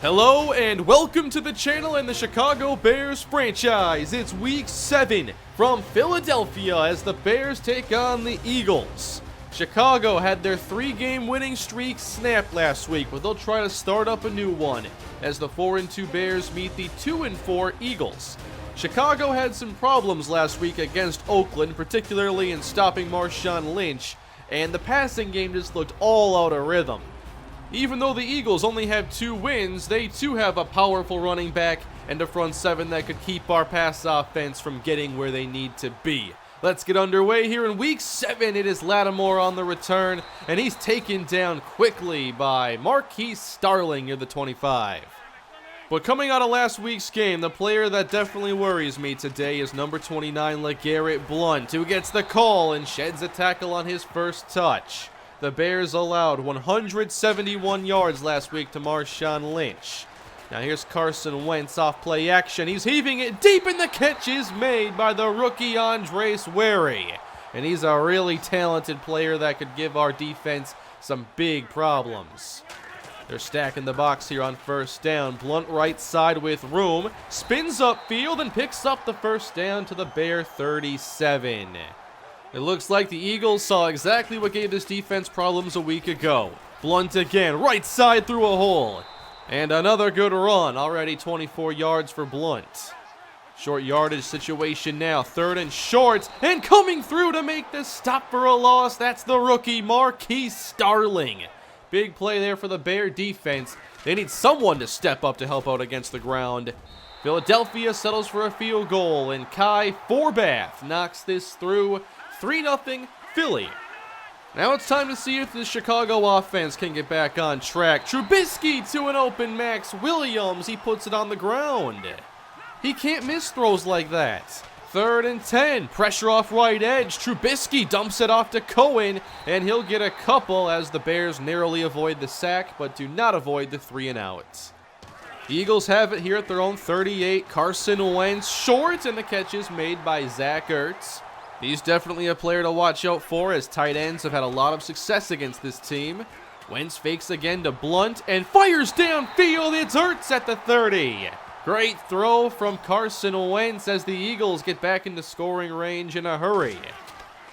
Hello and welcome to the channel and the Chicago Bears franchise. It's week 7 from Philadelphia as the Bears take on the Eagles. Chicago had their 3-game winning streak snapped last week, but they'll try to start up a new one as the 4-2 Bears meet the 2-4 Eagles. Chicago had some problems last week against Oakland, particularly in stopping Marshawn Lynch, and the passing game just looked all out of rhythm. Even though the Eagles only have 2 wins, they too have a powerful running back and a front 7 that could keep our pass offense from getting where they need to be. Let's get underway here in week 7. It is Lattimore on the return, and he's taken down quickly by Marquise Starling near the 25. But coming out of last week's game, the player that definitely worries me today is number 29, LeGarrette Blount, who gets the call and sheds a tackle on his first touch. The Bears allowed 171 yards last week to Marshawn Lynch. Now here's Carson Wentz off play action. He's heaving it deep, and the catch is made by the rookie Andres Wary. And he's a really talented player that could give our defense some big problems. They're stacking the box here on first down. Blount right side with room, spins upfield and picks up the first down to the Bear 37. It looks like the Eagles saw exactly what gave this defense problems a week ago. Blount again, right side through a hole. And another good run, already 24 yards for Blount. Short yardage situation now, 3rd and short, and coming through to make the stop for a loss, that's the rookie Marquise Starling. Big play there for the Bear defense. They need someone to step up to help out against the ground. Philadelphia settles for a field goal, and Kai Forbath knocks this through. 3-0 Philly. Now it's time to see if the Chicago offense can get back on track. Trubisky to an open Max Williams. He puts it on the ground. He can't miss throws like that. 3rd and 10. Pressure off right edge. Trubisky dumps it off to Cohen, and he'll get a couple as the Bears narrowly avoid the sack, but do not avoid the 3-and-out. The Eagles have it here at their own 38. Carson Wentz short, and the catch is made by Zach Ertz. He's definitely a player to watch out for, as tight ends have had a lot of success against this team. Wentz fakes again to Blount and fires downfield. It's Ertz at the 30. Great throw from Carson Wentz as the Eagles get back into scoring range in a hurry.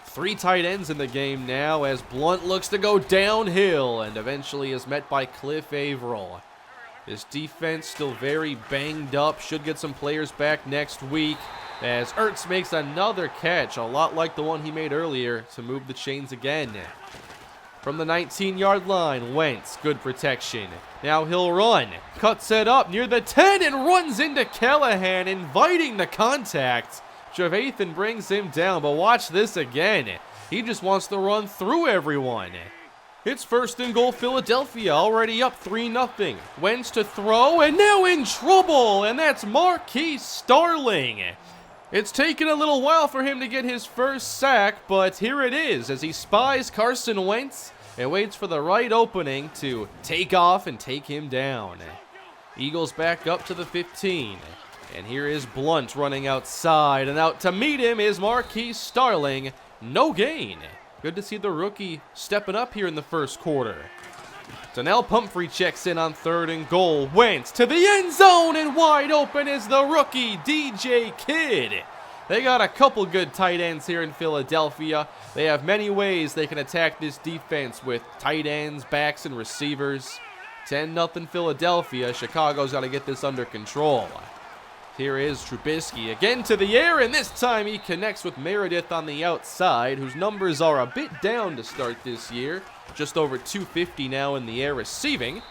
3 tight ends in the game now as Blount looks to go downhill and eventually is met by Cliff Averill. This defense still very banged up. Should get some players back next week as Ertz makes another catch, a lot like the one he made earlier, to move the chains again. From the 19-yard line, Wentz, good protection. Now he'll run, cuts it up near the 10 and runs into Callahan, inviting the contact. Trevathan brings him down, but watch this again. He just wants to run through everyone. It's 1st and goal Philadelphia, already up 3-0. Wentz to throw, and now in trouble, and that's Marquise Starling. It's taken a little while for him to get his first sack, but here it is as he spies Carson Wentz and waits for the right opening to take off and take him down. Eagles back up to the 15, and here is Blount running outside, and out to meet him is Marquise Starling. No gain. Good to see the rookie stepping up here in the first quarter. Donnell Pumphrey checks in on 3rd and goal. Wentz to the end zone, and wide open is the rookie DJ Kidd. They got a couple good tight ends here in Philadelphia. They have many ways they can attack this defense with tight ends, backs, and receivers. 10-0 Philadelphia. Chicago's got to get this under control. Here is Trubisky again to the air, and this time he connects with Meredith on the outside, whose numbers are a bit down to start this year. Just over 250 now in the air receiving.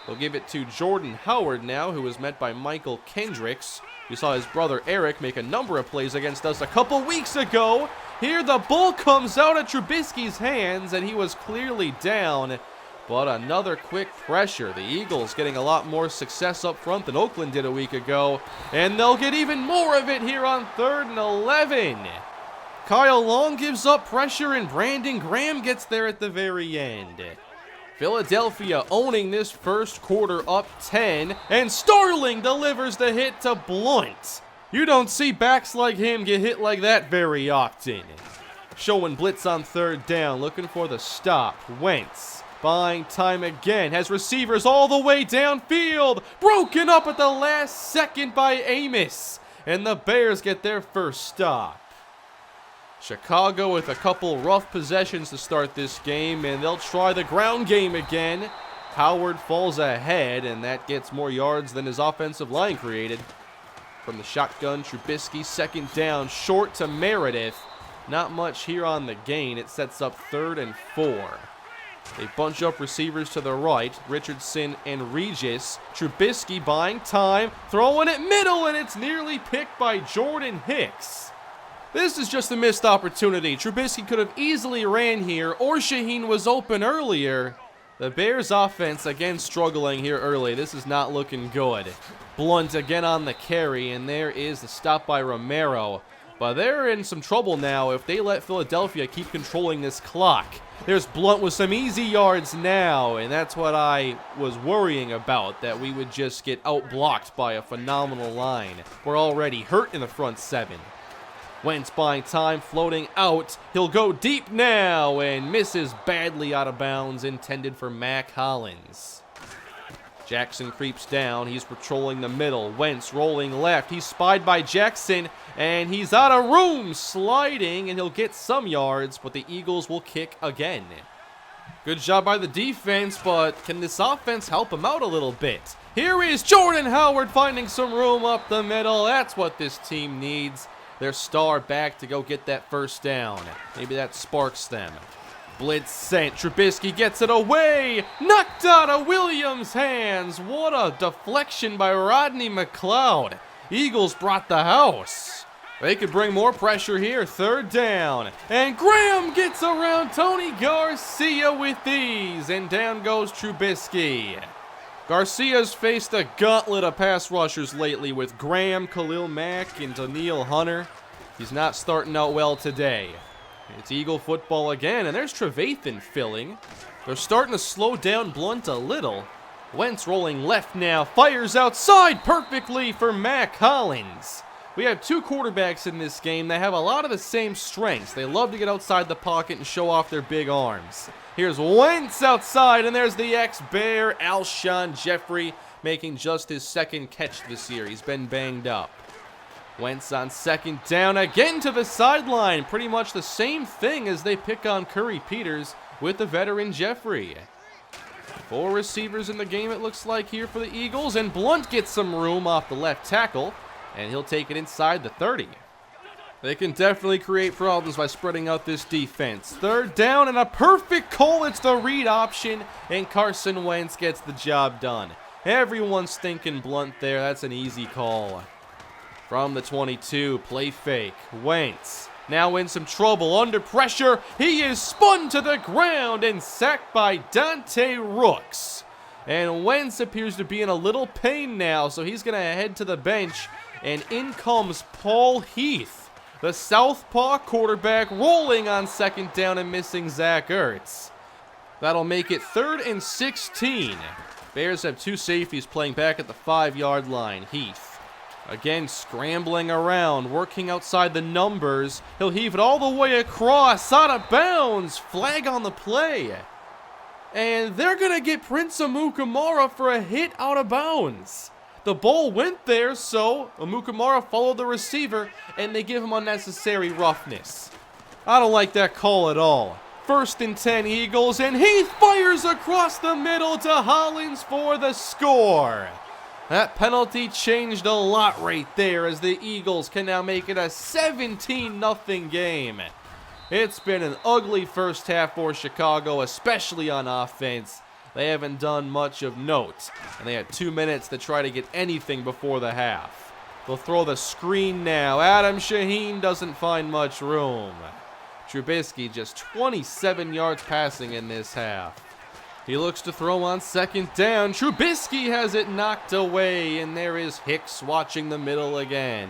They'll give it to Jordan Howard now, who was met by Michael Kendricks. We saw his brother Eric make a number of plays against us a couple weeks ago. Here the ball comes out of Trubisky's hands, and he was clearly down. But another quick pressure. The Eagles getting a lot more success up front than Oakland did a week ago. And they'll get even more of it here on 3rd and 11. Kyle Long gives up pressure, and Brandon Graham gets there at the very end. Philadelphia owning this first quarter up 10, and Starling delivers the hit to Blount. You don't see backs like him get hit like that very often. Showing blitz on 3rd down, looking for the stop. Wentz buying time again, has receivers all the way downfield, broken up at the last second by Amos, and the Bears get their first stop. Chicago with a couple rough possessions to start this game, and they'll try the ground game again. Howard falls ahead, and that gets more yards than his offensive line created. From the shotgun, Trubisky, second down, short to Meredith. Not much here on the gain. It sets up 3rd and 4. They bunch up receivers to the right, Richardson and Regis. Trubisky buying time, throwing it middle, and it's nearly picked by Jordan Hicks. This is just a missed opportunity. Trubisky could have easily ran here, or Shaheen was open earlier. The Bears offense again struggling here early. This is not looking good. Blunt again on the carry, and there is the stop by Romero. But they're in some trouble now if they let Philadelphia keep controlling this clock. There's Blunt with some easy yards now, and that's what I was worrying about, that we would just get outblocked by a phenomenal line. We're already hurt in the front 7. Wentz buying time, floating out. He'll go deep now and misses badly out of bounds, intended for Mac Hollins. Jackson creeps down. He's patrolling the middle. Wentz rolling left. He's spied by Jackson, and he's out of room, sliding, and he'll get some yards, but the Eagles will kick again. Good job by the defense, but can this offense help him out a little bit? Here is Jordan Howard finding some room up the middle. That's what this team needs. Their star back to go get that first down. Maybe that sparks them. Blitz sent. Trubisky gets it away. Knocked out of Williams' hands. What a deflection by Rodney McLeod. Eagles brought the house. They could bring more pressure here. 3rd down. And Graham gets around Tony Garcia with these. And down goes Trubisky. Garcia's faced a gauntlet of pass rushers lately with Graham, Khalil Mack, and Daniil Hunter. He's not starting out well today. It's Eagle football again, and there's Trevathan filling. They're starting to slow down Blunt a little. Wentz rolling left now, fires outside perfectly for Mac Hollins. We have 2 quarterbacks in this game that have a lot of the same strengths. They love to get outside the pocket and show off their big arms. Here's Wentz outside, and there's the ex-Bear, Alshon Jeffrey, making just his 2nd catch this year. He's been banged up. Wentz on 2nd down, again to the sideline. Pretty much the same thing as they pick on Curry Peters with the veteran Jeffrey. 4 receivers in the game, it looks like, here for the Eagles, and Blunt gets some room off the left tackle, and he'll take it inside the 30. They can definitely create problems by spreading out this defense. 3rd down and a perfect call. It's the read option, and Carson Wentz gets the job done. Everyone's thinking Blunt there. That's an easy call. From the 22, play fake. Wentz now in some trouble. Under pressure, he is spun to the ground and sacked by Dante Rooks. And Wentz appears to be in a little pain now, so he's going to head to the bench. And in comes Paul Heath, the southpaw quarterback, rolling on 2nd down and missing Zach Ertz. That'll make it 3rd and 16. Bears have 2 safeties playing back at the 5-yard line. Heath, again scrambling around, working outside the numbers. He'll heave it all the way across, out of bounds. Flag on the play. And they're going to get Prince Amukamara for a hit out of bounds. The ball went there, so Amukamara followed the receiver, and they give him unnecessary roughness. I don't like that call at all. 1st and 10 Eagles, and Heath fires across the middle to Hollins for the score. That penalty changed a lot right there, as the Eagles can now make it a 17-0 game. It's been an ugly first half for Chicago, especially on offense. They haven't done much of note, and they had 2 minutes to try to get anything before the half. They'll throw the screen now. Adam Shaheen doesn't find much room. Trubisky just 27 yards passing in this half. He looks to throw on 2nd down. Trubisky has it knocked away, and there is Hicks watching the middle again.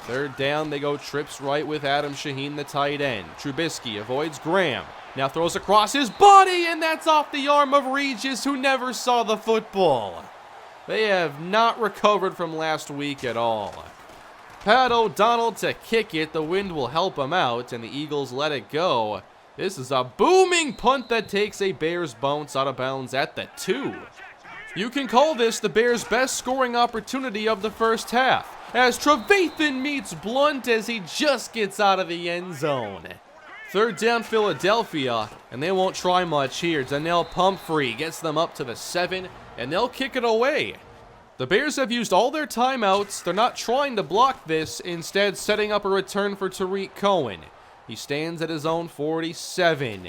3rd down, they go trips right with Adam Shaheen, the tight end. Trubisky avoids Graham. Now throws across his body, and that's off the arm of Regis, who never saw the football. They have not recovered from last week at all. Pat O'Donnell to kick it. The wind will help him out, and the Eagles let it go. This is a booming punt that takes a Bears bounce out of bounds at the 2. You can call this the Bears' best scoring opportunity of the first half, as Trevathan meets Blunt as he just gets out of the end zone. Third down Philadelphia, and they won't try much here. Donnell Pumphrey gets them up to the 7, and they'll kick it away. The Bears have used all their timeouts. They're not trying to block this, instead setting up a return for Tariq Cohen. He stands at his own 47.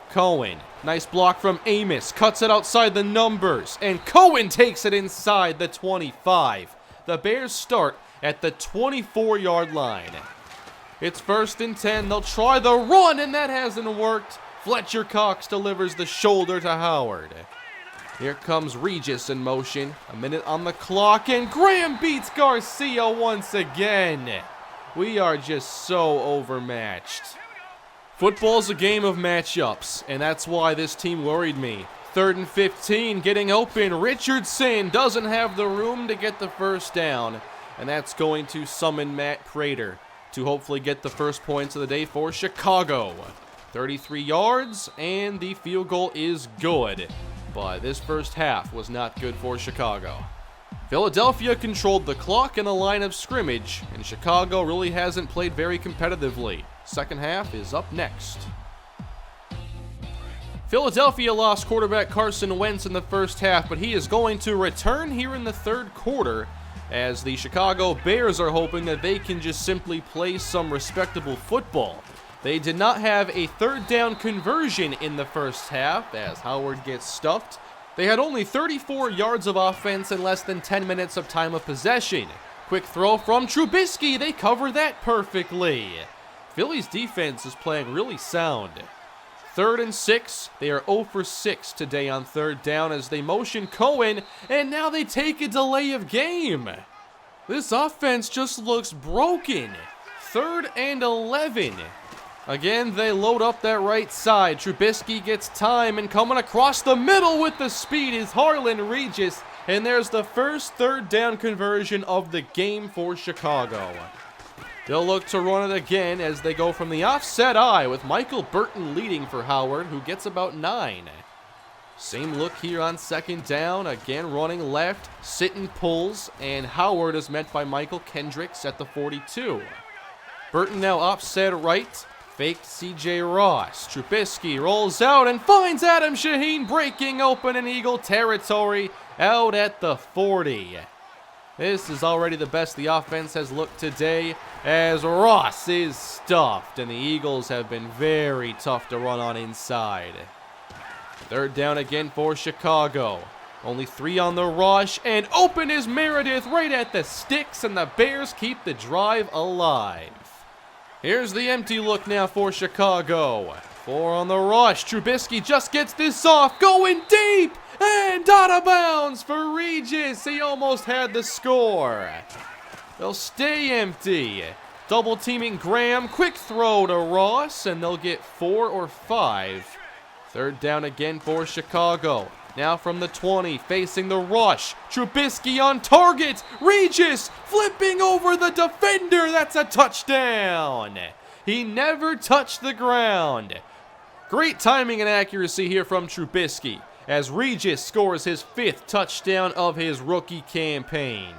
Cohen, nice block from Amos, cuts it outside the numbers, and Cohen takes it inside the 25. The Bears start at the 24-yard line. It's 1st and 10. They'll try the run, and that hasn't worked. Fletcher Cox delivers the shoulder to Howard. Here comes Regis in motion. A minute on the clock, and Graham beats Garcia once again. We are just so overmatched. Football's a game of matchups, and that's why this team worried me. 3rd and 15, getting open. Richardson doesn't have the room to get the first down, and that's going to summon Matt Prater to hopefully get the first points of the day for Chicago. 33 yards, and the field goal is good, but this first half was not good for Chicago. Philadelphia controlled the clock and the line of scrimmage, and Chicago really hasn't played very competitively. Second half is up next. Philadelphia lost quarterback Carson Wentz in the first half, but he is going to return here in the third quarter, as the Chicago Bears are hoping that they can just simply play some respectable football. They did not have a third down conversion in the first half, as Howard gets stuffed. They had only 34 yards of offense in less than 10 minutes of time of possession. Quick throw from Trubisky, they cover that perfectly. Philly's defense is playing really sound. 3rd and 6, they are 0 for 6 today on third down as they motion Cohen, and now they take a delay of game. This offense just looks broken. 3rd and 11. Again, they load up that right side. Trubisky gets time, and coming across the middle with the speed is Harlan Regis, and there's the first third down conversion of the game for Chicago. They'll look to run it again as they go from the offset eye with Michael Burton leading for Howard, who gets about 9. Same look here on second down, again running left, Sitton pulls, and Howard is met by Michael Kendricks at the 42. Burton now offset right, faked C.J. Ross. Trubisky rolls out and finds Adam Shaheen breaking open in Eagle territory out at the 40. This is already the best the offense has looked today, as Ross is stuffed, and the Eagles have been very tough to run on inside. Third down again for Chicago. Only 3 on the rush, and open is Meredith right at the sticks, and the Bears keep the drive alive. Here's the empty look now for Chicago. 4 on the rush. Trubisky just gets this off, going deep, and out of bounds for Regis. He almost had the score. They'll stay empty. Double teaming Graham. Quick throw to Ross, and they'll get 4 or 5. Third down again for Chicago. Now from the 20, facing the rush. Trubisky on target. Regis flipping over the defender. That's a touchdown. He never touched the ground. Great timing and accuracy here from Trubisky, as Regis scores his 5th touchdown of his rookie campaign.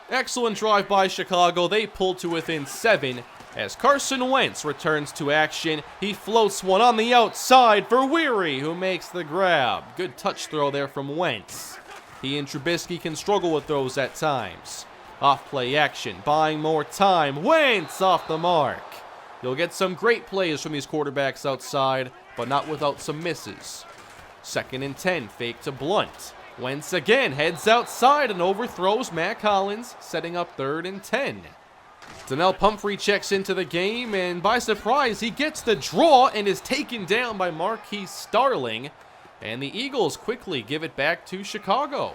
Excellent drive by Chicago. They pull to within 7 as Carson Wentz returns to action. He floats one on the outside for Weary, who makes the grab. Good touch throw there from Wentz. He and Trubisky can struggle with those at times. Off-play action, buying more time. Wentz off the mark. You'll get some great plays from these quarterbacks outside, but not without some misses. 2nd and 10, fake to Blunt. Wentz again heads outside and overthrows Matt Collins, setting up 3rd and 10. Donnell Pumphrey checks into the game, and by surprise, he gets the draw and is taken down by Marquise Starling, and the Eagles quickly give it back to Chicago.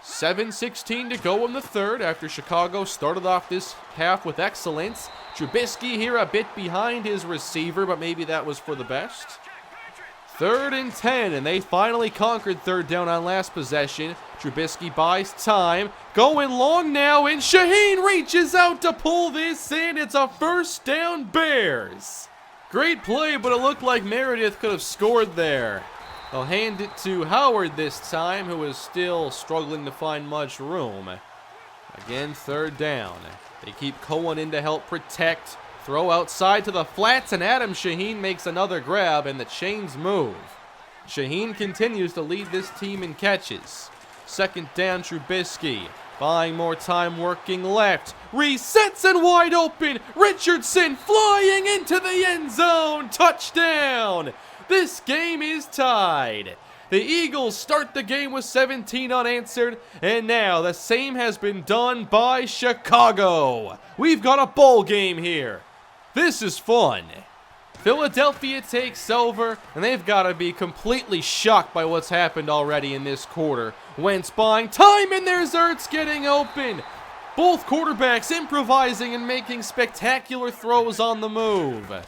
7:16 to go in the third after Chicago started off this half with excellence. Trubisky here a bit behind his receiver, but maybe that was for the best. 3rd and 10, and they finally conquered third down on last possession. Trubisky buys time, going long now, and Shaheen reaches out to pull this in. It's a first down Bears. Great play, but it looked like Meredith could have scored there. They'll hand it to Howard this time, who is still struggling to find much room. Again, third down. They keep Cohen in to help protect. Throw outside to the flats, and Adam Shaheen makes another grab, and the chains move. Shaheen continues to lead this team in catches. Second down, Trubisky. Buying more time working left. Resets and wide open. Richardson flying into the end zone. Touchdown. This game is tied. The Eagles start the game with 17 unanswered, and now the same has been done by Chicago. We've got a bowl game here. This is fun. Philadelphia takes over, and they've got to be completely shocked by what's happened already in this quarter. Wentz buying time, and there's Ertz getting open. Both quarterbacks improvising and making spectacular throws on the move.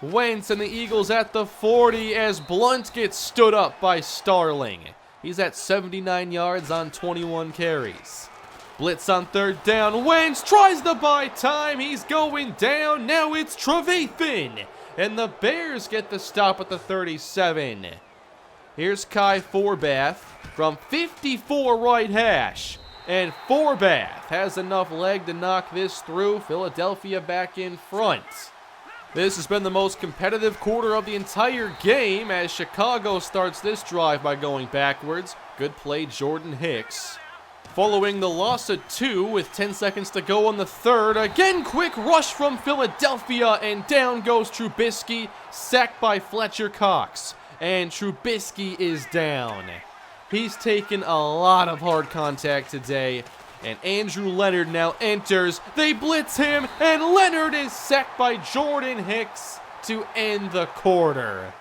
Wentz and the Eagles at the 40 as Blunt gets stood up by Starling. He's at 79 yards on 21 carries. Blitz on third down. Wentz tries to buy time. He's going down. Now it's Trevathan. And the Bears get the stop at the 37. Here's Kai Forbath from 54 right hash. And Forbath has enough leg to knock this through. Philadelphia back in front. This has been the most competitive quarter of the entire game as Chicago starts this drive by going backwards. Good play, Jordan Hicks. Following the loss of 2 with 10 seconds to go on the third. Again, quick rush from Philadelphia, and down goes Trubisky, sacked by Fletcher Cox. And Trubisky is down. He's taken a lot of hard contact today, and Andrew Leonard now enters. They blitz him, and Leonard is sacked by Jordan Hicks to end the quarter.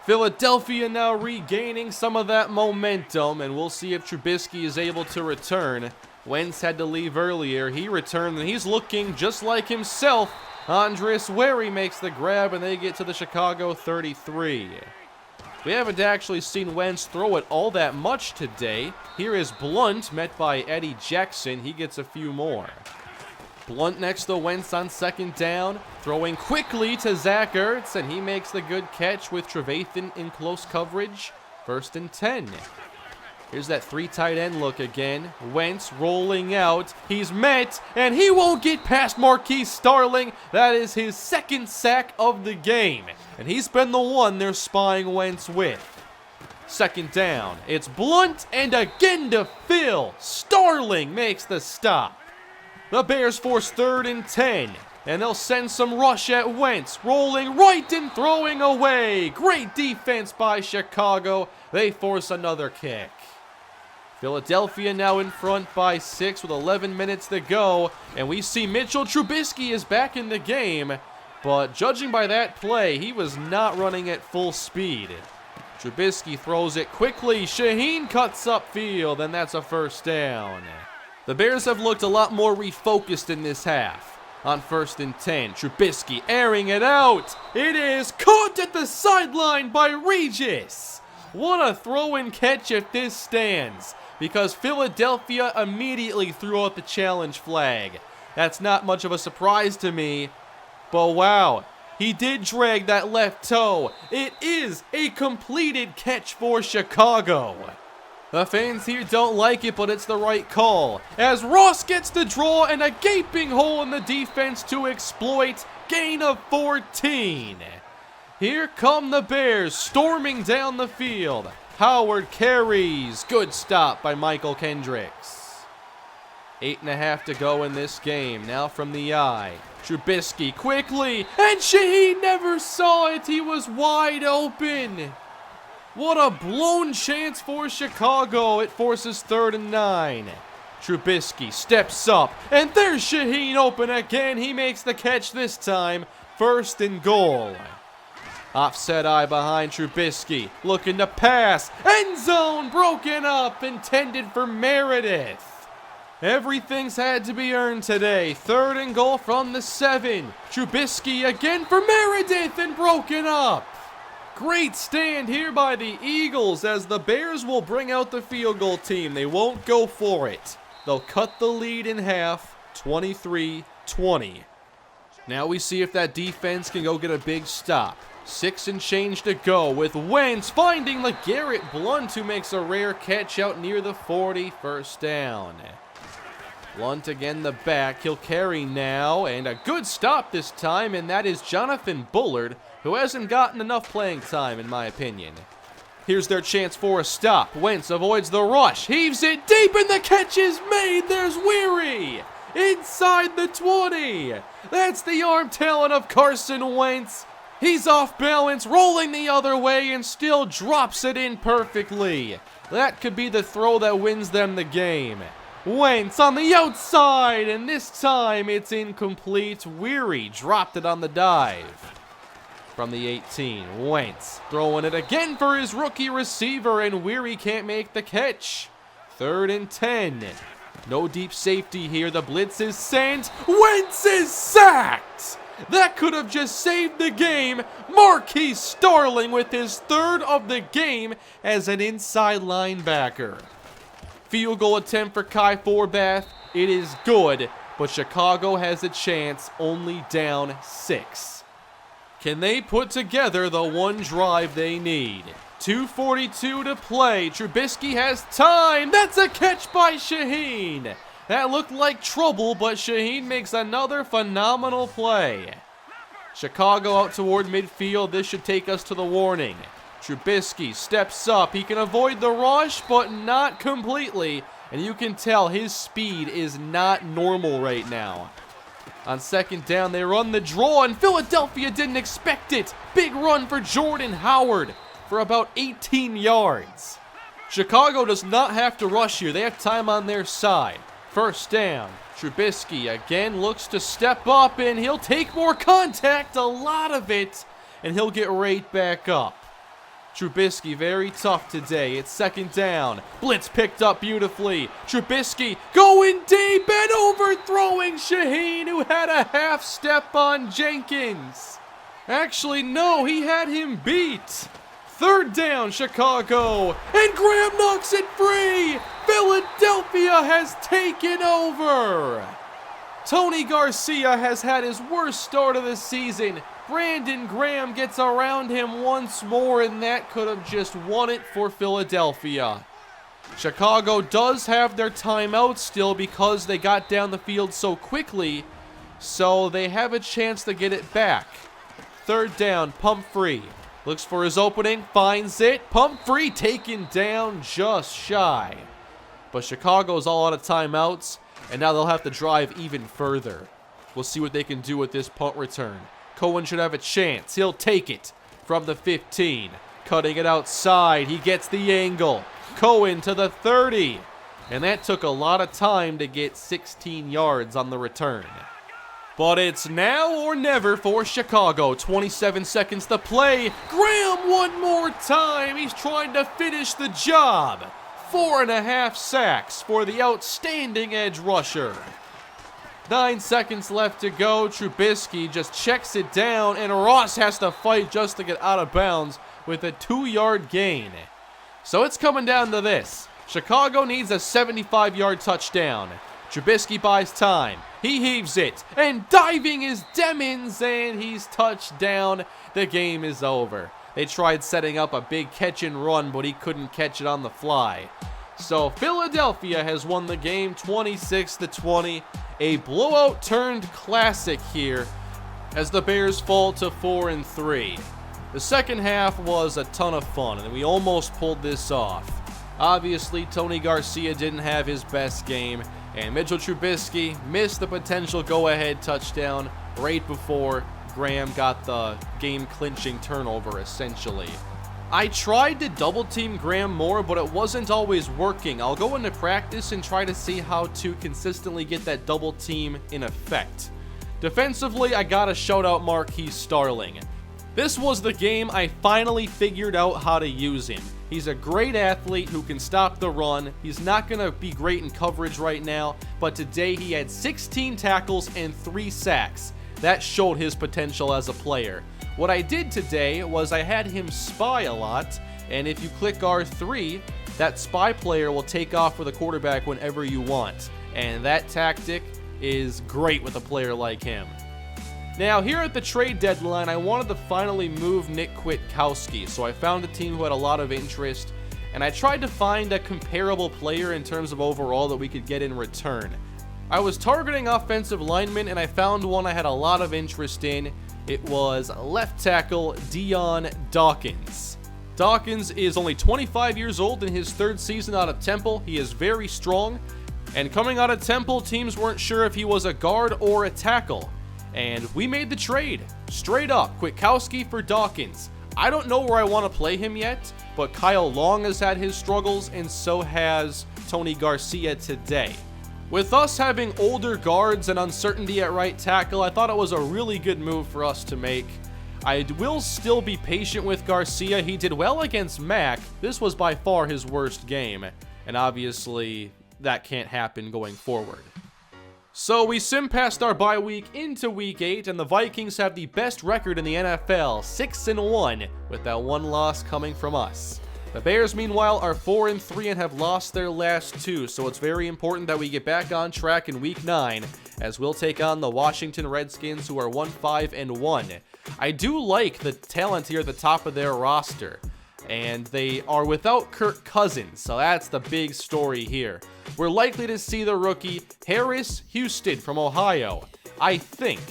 Philadelphia now regaining some of that momentum, and we'll see if Trubisky is able to return. Wentz had to leave earlier. He returned, and he's looking just like himself. Andres Wary makes the grab, and they get to the Chicago 33. We haven't actually seen Wentz throw it all that much today. Here is Blunt, met by Eddie Jackson. He gets a few more. Blunt next to Wentz on second down, throwing quickly to Zach Ertz, and he makes the good catch with Trevathan in close coverage. First and 10. Here's that 3 tight end look again. Wentz rolling out. He's met, and he won't get past Marquise Starling. That is his second sack of the game, and he's been the one they're spying Wentz with. Second down. It's Blunt, and again to Phil. Starling makes the stop. The Bears force third and 10, and they'll send some rush at Wentz, rolling right and throwing away. Great defense by Chicago. They force another kick. Philadelphia now in front by 6 with 11 minutes to go, and we see Mitchell Trubisky is back in the game, but judging by that play, he was not running at full speed. Trubisky throws it quickly. Shaheen cuts upfield, and that's a first down. The Bears have looked a lot more refocused in this half. On first and 10, Trubisky airing it out. It is caught at the sideline by Regis. What a throw and catch if this stands, because Philadelphia immediately threw out the challenge flag. That's not much of a surprise to me, but wow, he did drag that left toe. It is a completed catch for Chicago. The fans here don't like it, but it's the right call, as Ross gets the draw and a gaping hole in the defense to exploit. Gain of 14. Here come the Bears storming down the field. Howard carries. Good stop by Michael Kendricks. 8.5 to go in this game. Now from the eye. Trubisky quickly, and Shaheen never saw it. He was wide open. What a blown chance for Chicago. It forces third and 9. Trubisky steps up, and there's Shaheen open again. He makes the catch this time. First and goal. Offset eye behind Trubisky. Looking to pass. End zone broken up. Intended for Meredith. Everything's had to be earned today. Third and goal from the 7. Trubisky again for Meredith, and broken up. Great stand here by the Eagles as the Bears will bring out the field goal team. They won't go for it. They'll cut the lead in half, 23-20. Now we see if that defense can go get a big stop. 6 and change to go with Wentz finding LeGarrette Blount, who makes a rare catch out near the 40, first down. Blount again the back, he'll carry now, and a good stop this time, and that is Jonathan Bullard, who hasn't gotten enough playing time in my opinion. Here's their chance for a stop. Wentz avoids the rush, heaves it deep, and the catch is made. There's Weary inside the 20. That's the arm talent of Carson Wentz. He's off balance, rolling the other way, and still drops it in perfectly. That could be the throw that wins them the game. Wentz on the outside, and this time it's incomplete. Weary dropped it on the dive. From the 18, Wentz throwing it again for his rookie receiver, and Weary can't make the catch. 3rd and 10. No deep safety here. The blitz is sent. Wentz is sacked! That could have just saved the game. Marquise Starling with his 3rd of the game as an inside linebacker. Field goal attempt for Kai Forbath. It is good, but Chicago has a chance, only down 6. Can they put together the one drive they need? 2:42 to play. Trubisky has time. That's a catch by Shaheen. That looked like trouble, but Shaheen makes another phenomenal play. Chicago out toward midfield. This should take us to the warning. Trubisky steps up. He can avoid the rush, but not completely. And you can tell his speed is not normal right now. On 2nd down, they run the draw, and Philadelphia didn't expect it. Big run for Jordan Howard for about 18 yards. Chicago does not have to rush here. They have time on their side. 1st down. Trubisky again looks to step up, and he'll take more contact, a lot of it, and he'll get right back up. Trubisky very tough today. It's 2nd down. Blitz picked up beautifully. Trubisky going deep and overthrowing Shaheen, who had a half step on Jenkins. Actually, no, he had him beat. 3rd down, Chicago, and Graham knocks it free. Philadelphia has taken over. Tony Garcia has had his worst start of the season. Brandon Graham gets around him once more, and that could have just won it for Philadelphia. Chicago does have their timeout still because they got down the field so quickly, so they have a chance to get it back. 3rd down, Pumphrey. Looks for his opening, finds it. Pumphrey taken down just shy. But Chicago's all out of timeouts, and now they'll have to drive even further. We'll see what they can do with this punt return. Cohen should have a chance. He'll take it from the 15. Cutting it outside. He gets the angle. Cohen to the 30. And that took a lot of time to get 16 yards on the return. But it's now or never for Chicago. 27 seconds to play. Graham one more time. He's trying to finish the job. 4.5 sacks for the outstanding edge rusher. 9 seconds left to go. Trubisky just checks it down, and Ross has to fight just to get out of bounds with a 2-yard gain. So it's coming down to this. Chicago needs a 75-yard touchdown. Trubisky buys time. He heaves it, and diving is Demmons, and he's touched down. The game is over. They tried setting up a big catch and run, but he couldn't catch it on the fly. So Philadelphia has won the game 26-20. A blowout turned classic here as the Bears fall to 4-3. The second half was a ton of fun, and we almost pulled this off. Obviously, Tony Garcia didn't have his best game, and Mitchell Trubisky missed the potential go-ahead touchdown right before Graham got the game-clinching turnover, essentially. I tried to double-team Graham more, but it wasn't always working. I'll go into practice and try to see how to consistently get that double-team in effect. Defensively, I gotta shout out Marquise Starling. This was the game I finally figured out how to use him. He's a great athlete who can stop the run. He's not going to be great in coverage right now, but today he had 16 tackles and 3 sacks. That showed his potential as a player. What I did today was I had him spy a lot, and if you click R3, that spy player will take off for the quarterback whenever you want. And that tactic is great with a player like him. Now, here at the trade deadline, I wanted to finally move Nick Kwiatkowski, so I found a team who had a lot of interest, and I tried to find a comparable player in terms of overall that we could get in return. I was targeting offensive linemen, and I found one I had a lot of interest in. It was left tackle Dion Dawkins. Dawkins is only 25 years old in his third season out of Temple. He is very strong, and coming out of Temple, teams weren't sure if he was a guard or a tackle. And we made the trade. Straight up, Kwiatkowski for Dawkins. I don't know where I want to play him yet, but Kyle Long has had his struggles, and so has Tony Garcia today. With us having older guards and uncertainty at right tackle, I thought it was a really good move for us to make. I will still be patient with Garcia. He did well against Mac. This was by far his worst game, and obviously that can't happen going forward. So we sim past our bye week into week 8, and the Vikings have the best record in the NFL, 6-1, with that one loss coming from us. The Bears, meanwhile, are 4-3 and have lost their last 2, so it's very important that we get back on track in week 9, as we'll take on the Washington Redskins, who are 1-5-1. I do like the talent here at the top of their roster, and they are without Kirk Cousins, so that's the big story here. We're likely to see the rookie Harris Houston from Ohio, I think.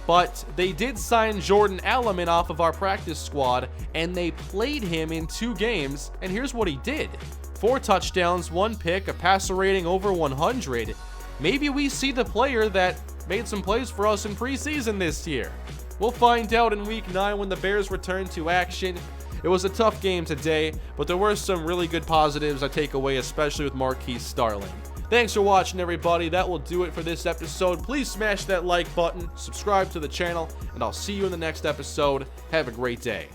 But they did sign Jordan Alleman off of our practice squad, and they played him in 2 games, and here's what he did. 4 touchdowns, 1 pick, a passer rating over 100. Maybe we see the player that made some plays for us in preseason this year. We'll find out in week 9 when the Bears return to action. It was a tough game today, but there were some really good positives I take away, especially with Marquise Starling. Thanks for watching, everybody. That will do it for this episode. Please smash that like button, subscribe to the channel, and I'll see you in the next episode. Have a great day.